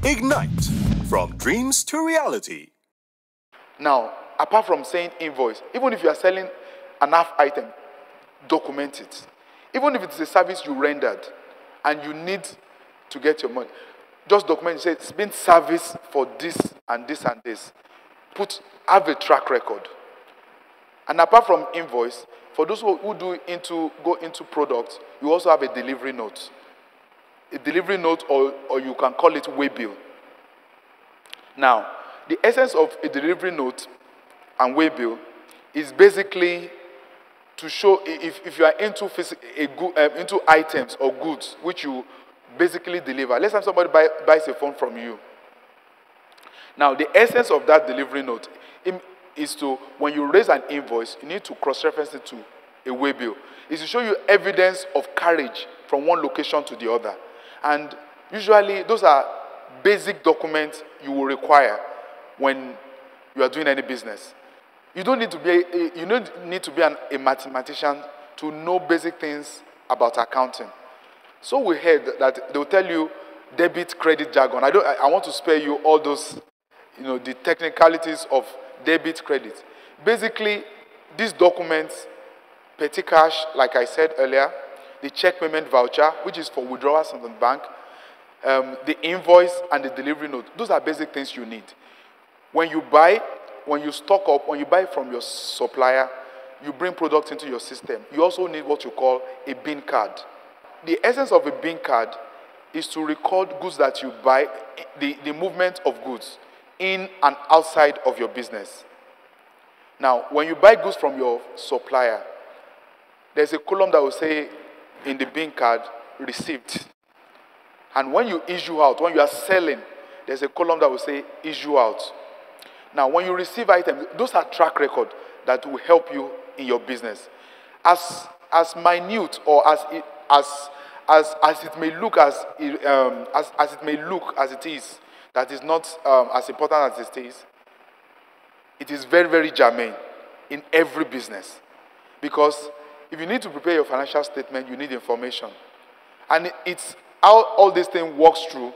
Ignite, from dreams to reality. Now, apart from saying invoice, even if you are selling an half item, document it. Even if it's a service you rendered and you need to get your money, just document it. Say it's been serviced for this and this and this. Have a track record. And apart from invoice, for those who go into products, you also have a delivery note. A delivery note, or you can call it waybill. Now, the essence of a delivery note and waybill is basically to show if you are into items or goods which you basically deliver. Let's say somebody buys a phone from you. Now, the essence of that delivery note is to, when you raise an invoice, you need to cross-reference it to a waybill. It's to show you evidence of carriage from one location to the other. And usually, those are basic documents you will require when you are doing any business. You don't need to be a mathematician to know basic things about accounting. So we heard that they will tell you debit, credit jargon. I want to spare you all those, the technicalities of debit, credit. Basically, these documents, petty cash, like I said earlier, the check payment voucher, which is for withdrawals from the bank, the invoice and the delivery note. Those are basic things you need. When you stock up, when you buy from your supplier, you bring products into your system. You also need what you call a bin card. The essence of a bin card is to record goods that you buy, the movement of goods in and outside of your business. Now, when you buy goods from your supplier, there's a column that will say in the bin card, receipt. And when you issue out, when you are selling, there's a column that will say issue out. Now, when you receive items, those are track record that will help you in your business. As minute or as it may look as it is, that is not as important as it is. It is very, very germane in every business, because if you need to prepare your financial statement, you need information, and it's how all this thing works through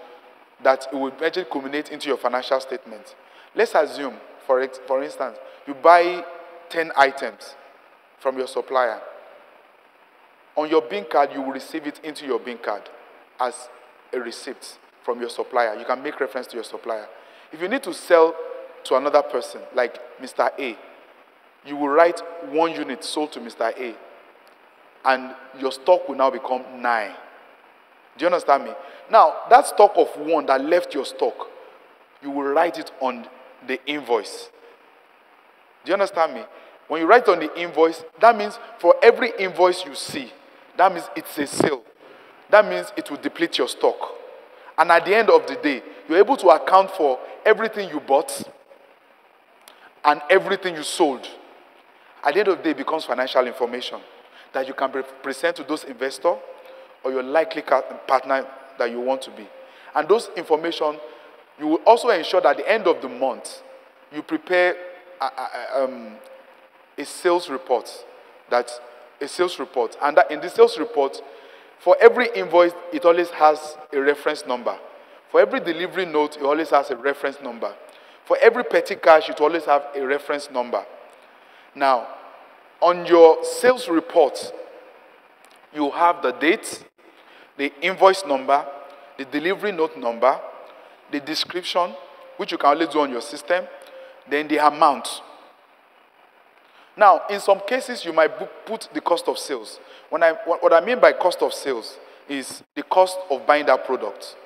that it will eventually culminate into your financial statement. Let's assume, for instance, you buy 10 items from your supplier. On your bin card, you will receive it into your bin card as a receipt from your supplier. You can make reference to your supplier. If you need to sell to another person, like Mr. A, you will write 1 unit sold to Mr. A, and your stock will now become 9. Do you understand me? Now, that stock of 1 that left your stock, you will write it on the invoice. Do you understand me? When you write on the invoice, that means for every invoice you see, that means it's a sale. That means it will deplete your stock. And at the end of the day, you're able to account for everything you bought and everything you sold. At the end of the day, it becomes financial information that you can present to those investors or your likely partner that you want to be. And those information, you will also ensure that at the end of the month, you prepare a sales report. And that in the sales report, for every invoice, it always has a reference number. For every delivery note, it always has a reference number. For every petty cash, it always have a reference number. Now, on your sales report, you have the date, the invoice number, the delivery note number, the description, which you can only do on your system, then the amount. Now, in some cases, you might put the cost of sales. What I mean by cost of sales is the cost of buying that product.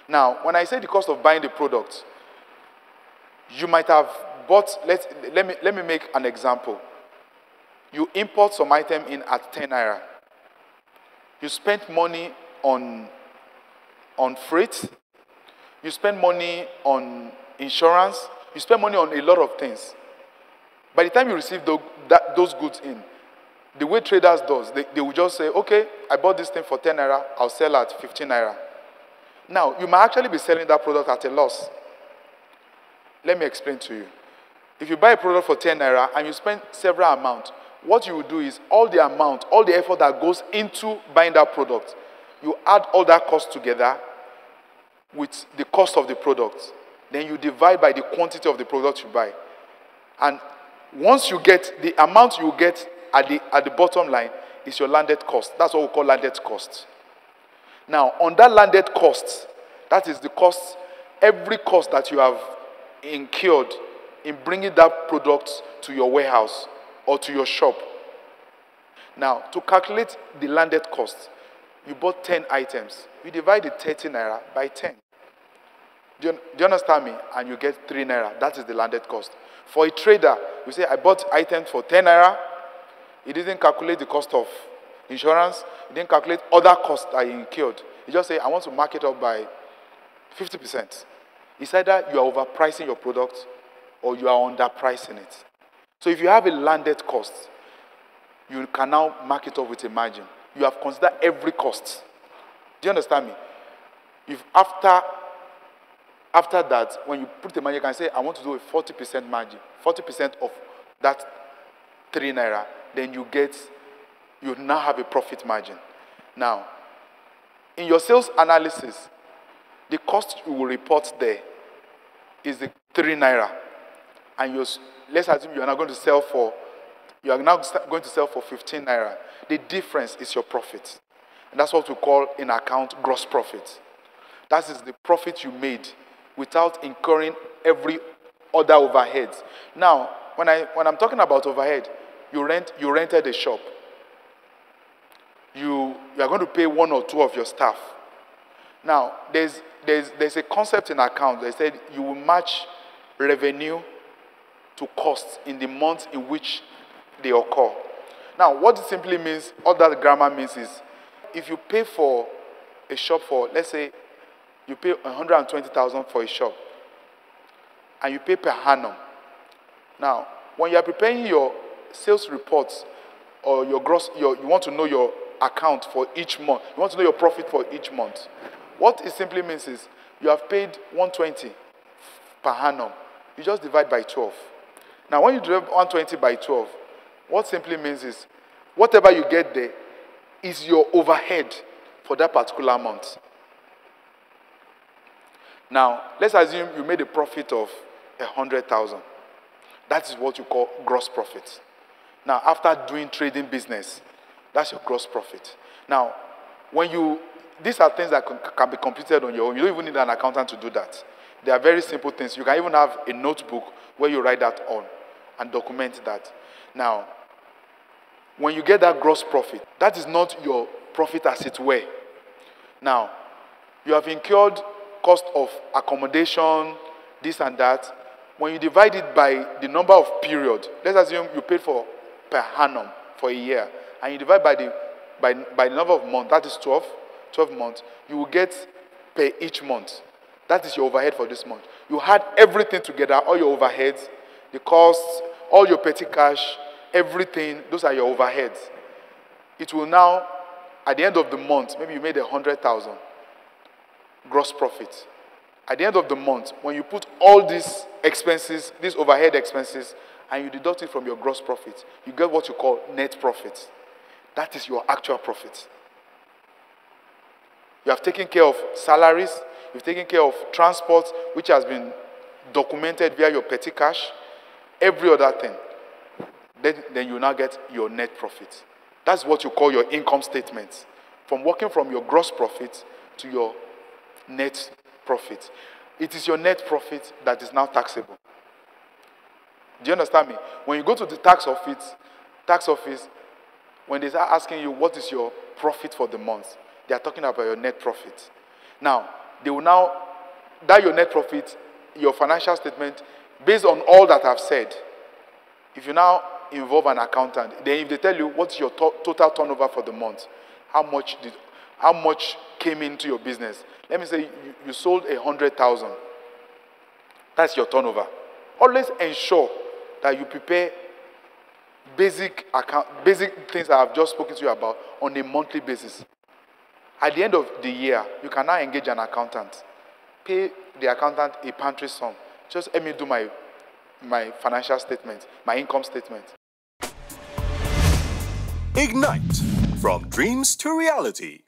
Now, when I say the cost of buying the product, you might have bought, let me make an example. You import some item in at 10 naira. You spent money on freight. You spend money on insurance. You spend money on a lot of things. By the time you receive those goods in, the way traders does, they will just say, okay, I bought this thing for 10 naira, I'll sell at 15 naira. Now, you might actually be selling that product at a loss. Let me explain to you. If you buy a product for 10 naira and you spend several amounts, what you will do is all the amount, all the effort that goes into buying that product, you add all that cost together, with the cost of the product. Then you divide by the quantity of the product you buy. And once you get the amount you get at the bottom line is your landed cost. That's what we call landed cost. Now, on that landed cost, that is the cost, every cost that you have incurred in bringing that product to your warehouse or to your shop. Now, to calculate the landed cost, you bought 10 items. You divide the 30 naira by 10. Do you understand me? And you get 3 naira. That is the landed cost. For a trader, you say, I bought items for 10 naira. He didn't calculate the cost of insurance. He didn't calculate other costs that he incurred. He just say, I want to mark it up by 50%. It's either you are overpricing your product or you are underpricing it. So if you have a landed cost, you can now mark it up with a margin. You have considered every cost. Do you understand me? If after that, when you put the margin, you can say, I want to do a 40% margin, 40% of that 3 naira, then you now have a profit margin. Now, in your sales analysis, the cost you will report there is the 3 naira. And let's assume you are now going to sell for 15 naira. The difference is your profit. And that's what we call in account gross profit. That is the profit you made without incurring every other overhead. Now, when I'm talking about overhead, you rented a shop. You are going to pay 1 or 2 of your staff. Now, there's a concept in account. They said you will match revenue to costs in the month in which they occur. Now, what it simply means, all that grammar means is, if you pay for a shop for, let's say, you pay 120,000 for a shop, and you pay per annum. Now, when you are preparing your sales reports or you want to know your account for each month, you want to know your profit for each month. What it simply means is, you have paid 120 per annum. You just divide by 12. Now, when you divide 120 by 12, what simply means is, whatever you get there is your overhead for that particular month. Now, let's assume you made a profit of 100,000. That is what you call gross profit. Now, after doing trading business, that's your gross profit. Now, these are things that can be computed on your own. You don't even need an accountant to do that. They are very simple things. You can even have a notebook where you write that on and document that. Now, when you get that gross profit, that is not your profit as it were. Now, you have incurred cost of accommodation, this and that. When you divide it by the number of period, let's assume you paid for per annum for a year, and you divide by the number of months, that is 12 months, you will get per each month. That is your overhead for this month. You had everything together, all your overheads, the costs, all your petty cash, everything, those are your overheads. It will now, at the end of the month, maybe you made 100,000 gross profit. At the end of the month, when you put all these expenses, these overhead expenses, and you deduct it from your gross profit, you get what you call net profit. That is your actual profit. You have taken care of salaries, you've taken care of transport, which has been documented via your petty cash, every other thing. Then you now get your net profit. That's what you call your income statement. From working from your gross profit to your net profit. It is your net profit that is now taxable. Do you understand me? When you go to the tax office, when they start asking you what is your profit for the month, they are talking about your net profit. Now, they will now, that your net profit, your financial statement, based on all that I've said, if you now involve an accountant, then if they tell you what's your total turnover for the month, how much came into your business. Let me say you sold 100,000. That's your turnover. Always ensure that you prepare basic things that I've just spoken to you about on a monthly basis. At the end of the year, you can now engage an accountant. Pay the accountant a pantry sum. Just let me do my financial statement, my income statement. Ignite, from dreams to reality.